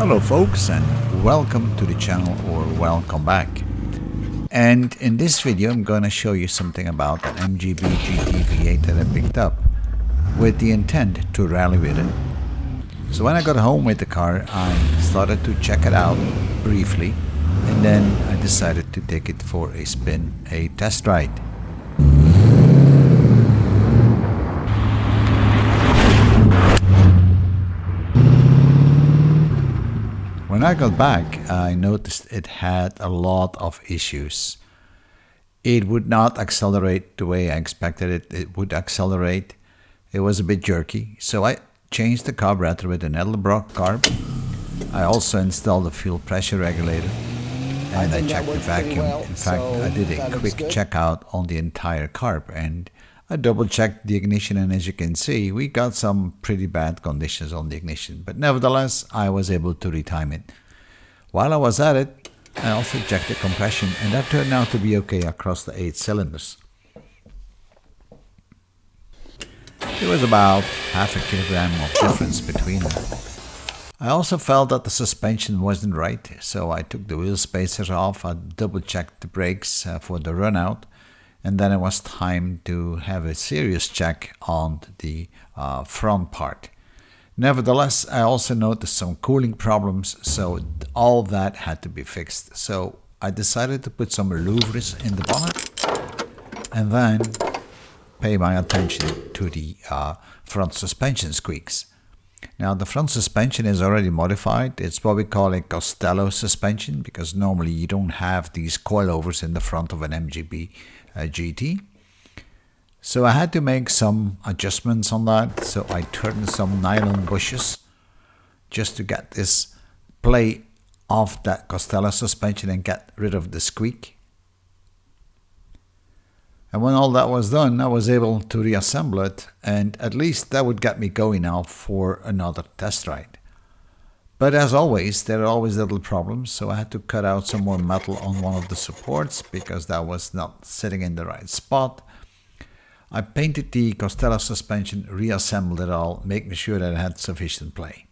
Hello folks, and welcome to the channel, or welcome back. And in this video I'm going to show you something about an MGB GT V8 that I picked up with the intent to rally with it. So when I got home with the car, I started to check it out briefly, and then I decided to take it for a spin, a test ride. When I got back, I noticed it had a lot of issues. It would not accelerate the way I expected it would accelerate. It was a bit jerky, so I changed the carburetor with an Edelbrock carb. I also installed a fuel pressure regulator, and I checked the vacuum. In fact, I did a quick checkout on the entire carb, and I double checked the ignition, and as you can see, we got some pretty bad conditions on the ignition, but nevertheless I was able to retime it. While I was at it, I also checked the compression, and that turned out to be okay across the 8 cylinders. There was about half a kilogram of difference between them. I also felt that the suspension wasn't right, so I took the wheel spacers off. I double checked the brakes for the run out, and then it was time to have a serious check on the front part. Nevertheless, I also noticed some cooling problems, so all that had to be fixed. So I decided to put some louvers in the bonnet and then pay my attention to the front suspension squeaks. Now the front suspension is already modified. It's what we call a Costello suspension, because normally you don't have these coilovers in the front of an MGB GT. So I had to make some adjustments on that. So I turned some nylon bushes just to get this play off that Costello suspension and get rid of the squeak. And when all that was done, I was able to reassemble it, and at least that would get me going now for another test ride. But as always, there are always little problems, so I had to cut out some more metal on one of the supports because that was not sitting in the right spot. I painted the Costello suspension, reassembled it all, making sure that it had sufficient play.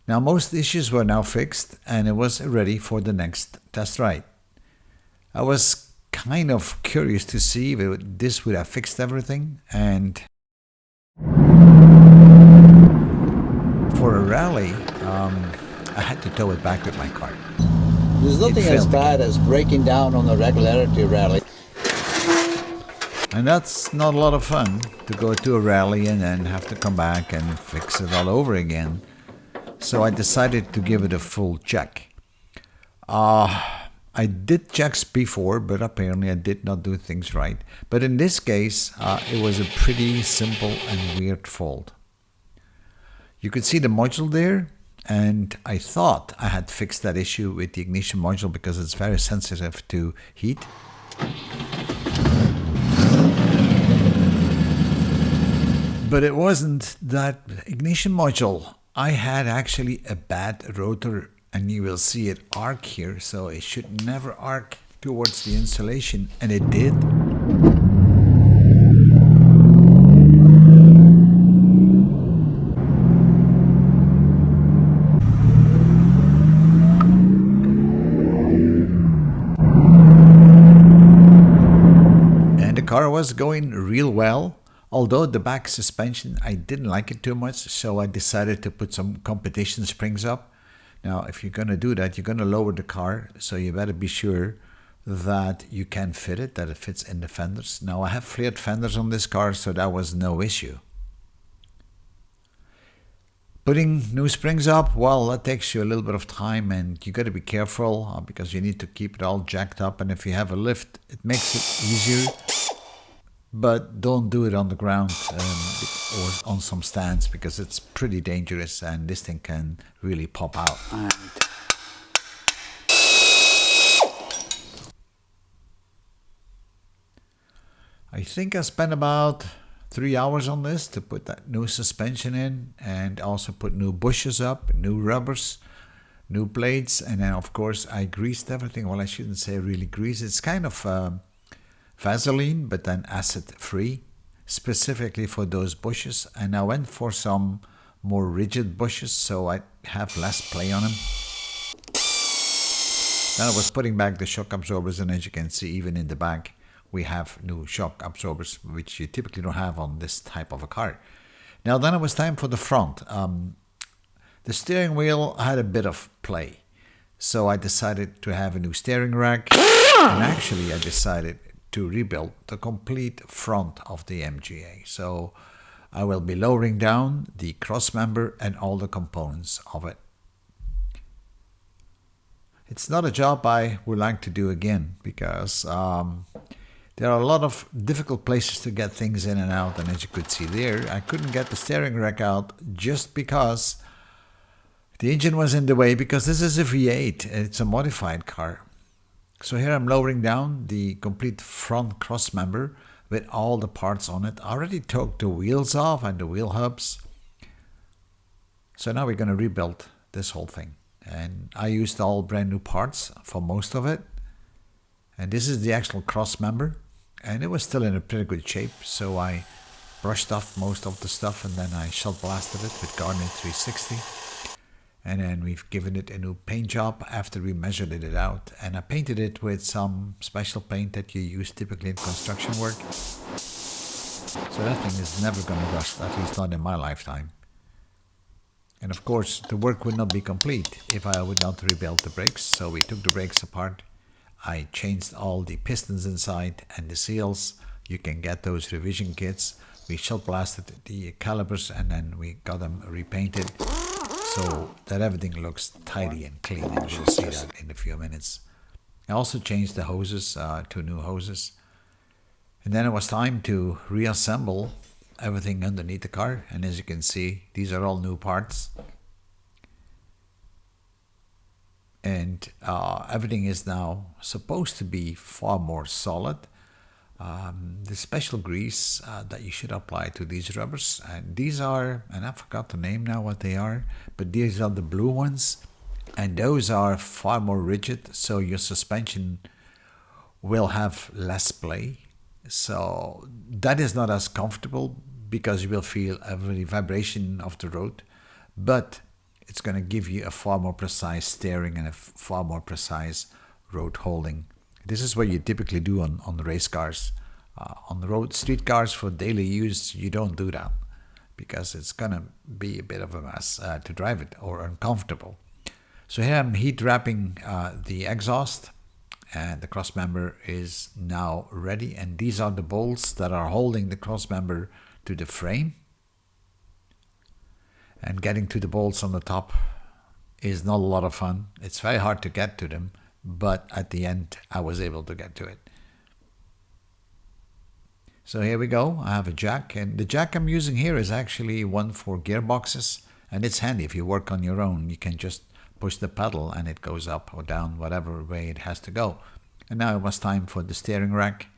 Now most issues were now fixed, and it was ready for the next test ride. I was kind of curious to see if this would have fixed everything, and for a rally, I had to tow it back with my car. There's nothing as bad as breaking down on a regularity rally. And that's not a lot of fun, to go to a rally and then have to come back and fix it all over again. So I decided to give it a full check. I did checks before, but apparently I did not do things right. But in this case, it was a pretty simple and weird fault. You could see the module there, and I thought I had fixed that issue with the ignition module because it's very sensitive to heat. But it wasn't that ignition module. I had actually a bad rotor, and you will see it arc here, so it should never arc towards the insulation, and it did. And the car was going real well. Although the back suspension, I didn't like it too much, so I decided to put some competition springs up. Now, if you're going to do that, you're going to lower the car, so you better be sure that you can fit it, that it fits in the fenders. Now, I have flared fenders on this car, so that was no issue. Putting new springs up, well, that takes you a little bit of time, and you got to be careful because you need to keep it all jacked up, and if you have a lift, it makes it easier. But don't do it on the ground or on some stands, because it's pretty dangerous and this thing can really pop out. I think I spent about 3 hours on this to put that new suspension in, and also put new bushes up, new rubbers, new plates, and then of course I greased everything. Well, I shouldn't say really grease. It's kind of Vaseline, but then acid free, specifically for those bushes. And I went for some more rigid bushes, so I have less play on them. Then I was putting back the shock absorbers, and as you can see, even in the back, we have new shock absorbers, which you typically don't have on this type of a car. Now then it was time for the front. The steering wheel had a bit of play, so I decided to have a new steering rack, and actually I decided to rebuild the complete front of the MGA. So I will be lowering down the cross member and all the components of it. It's not a job I would like to do again, because there are a lot of difficult places to get things in and out, and as you could see there, I couldn't get the steering rack out just because the engine was in the way, because this is a V8, it's a modified car. So here I'm lowering down the complete front cross member with all the parts on it. I already took the wheels off and the wheel hubs. So now we're going to rebuild this whole thing. And I used all brand new parts for most of it. And this is the actual cross member. And it was still in a pretty good shape. So I brushed off most of the stuff, and then I shot blasted it with Garden 360. And then we've given it a new paint job after we measured it out. And I painted it with some special paint that you use typically in construction work. So that thing is never going to rust, at least not in my lifetime. And of course, the work would not be complete if I would not rebuild the brakes. So we took the brakes apart. I changed all the pistons inside and the seals. You can get those revision kits. We shot blasted the calipers, and then we got them repainted, so that everything looks tidy and clean, and you'll see that in a few minutes. I also changed the hoses to new hoses. And then it was time to reassemble everything underneath the car. And as you can see, these are all new parts. And everything is now supposed to be far more solid. The special grease that you should apply to these rubbers, and these are, and I forgot the name now what they are, but these are the blue ones, and those are far more rigid, so your suspension will have less play. So that is not as comfortable, because you will feel every vibration of the road, but it's going to give you a far more precise steering and a far more precise road holding. This is what you typically do on the race cars. On the road, street cars for daily use, you don't do that, because it's going to be a bit of a mess to drive it, or uncomfortable. So here I'm heat wrapping the exhaust, and the cross member is now ready. And these are the bolts that are holding the cross member to the frame. And getting to the bolts on the top is not a lot of fun. It's very hard to get to them, but at the end I was able to get to it. So here we go. I have a jack, and the jack I'm using here is actually one for gearboxes, and it's handy if you work on your own. You can just push the pedal and it goes up or down, whatever way it has to go. And now it was time for the steering rack,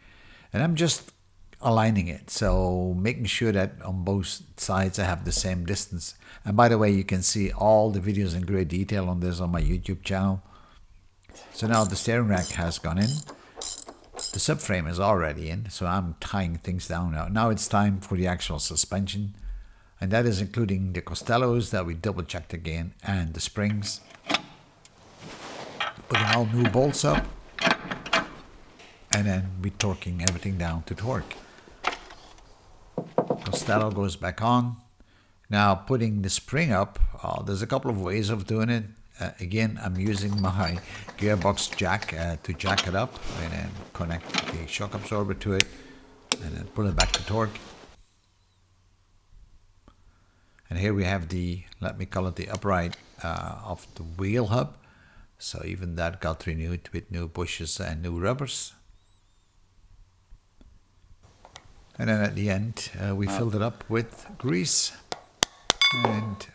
and I'm just aligning it, so making sure that on both sides I have the same distance. And by the way, you can see all the videos in great detail on this on my YouTube channel. So now the steering rack has gone in, the subframe is already in, so I'm tying things down now. Now it's time for the actual suspension, and that is including the Costellos that we double checked again, and the springs. Putting all new bolts up, and then we torquing everything down to torque. Costello goes back on. Now putting the spring up, there's a couple of ways of doing it. Again, I'm using my gearbox jack to jack it up, and then connect the shock absorber to it, and then pull it back to torque. And here we have the, let me call it the upright of the wheel hub. So even that got renewed with new bushes and new rubbers. And then at the end, we filled it up with grease. And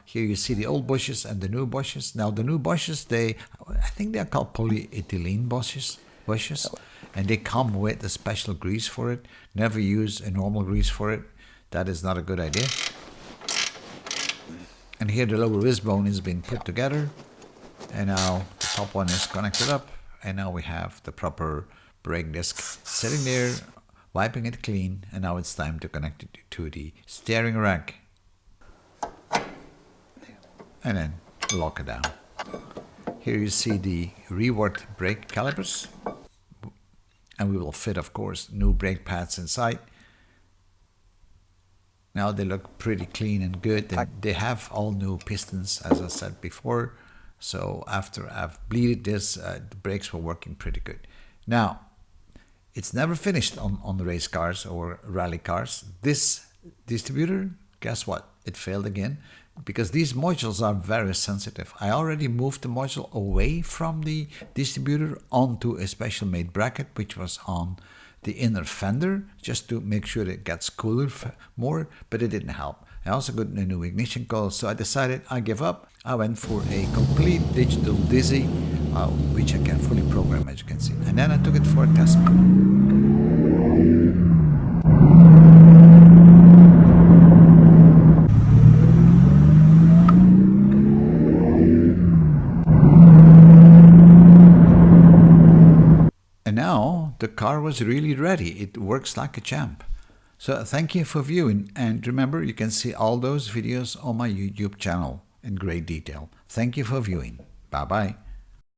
here you see the old bushes and the new bushes. Now the new bushes, I think they are called polyethylene bushes, and they come with a special grease for it. Never use a normal grease for it. That is not a good idea. And here the lower wishbone is being put together, and now the top one is connected up, and now we have the proper brake disc sitting there, wiping it clean, and now it's time to connect it to the steering rack. and then lock it down. Here you see the reworked brake calipers, and we will fit, of course, new brake pads inside. Now they look pretty clean and good. They have all new pistons, as I said before. So after I've bleeded this, the brakes were working pretty good. Now, it's never finished on the race cars or rally cars. This distributor, guess what? It failed again, because these modules are very sensitive. I already moved the module away from the distributor onto a special made bracket, which was on the inner fender, just to make sure it gets cooler more, but it didn't help. I also got a new ignition coil, so I decided I give up. I went for a complete digital Dizzy, which I can fully program, as you can see. And then I took it for a test. And now the car was really ready. It works like a champ. So thank you for viewing, and remember, you can see all those videos on my YouTube channel in great detail. Thank you for viewing. Bye bye.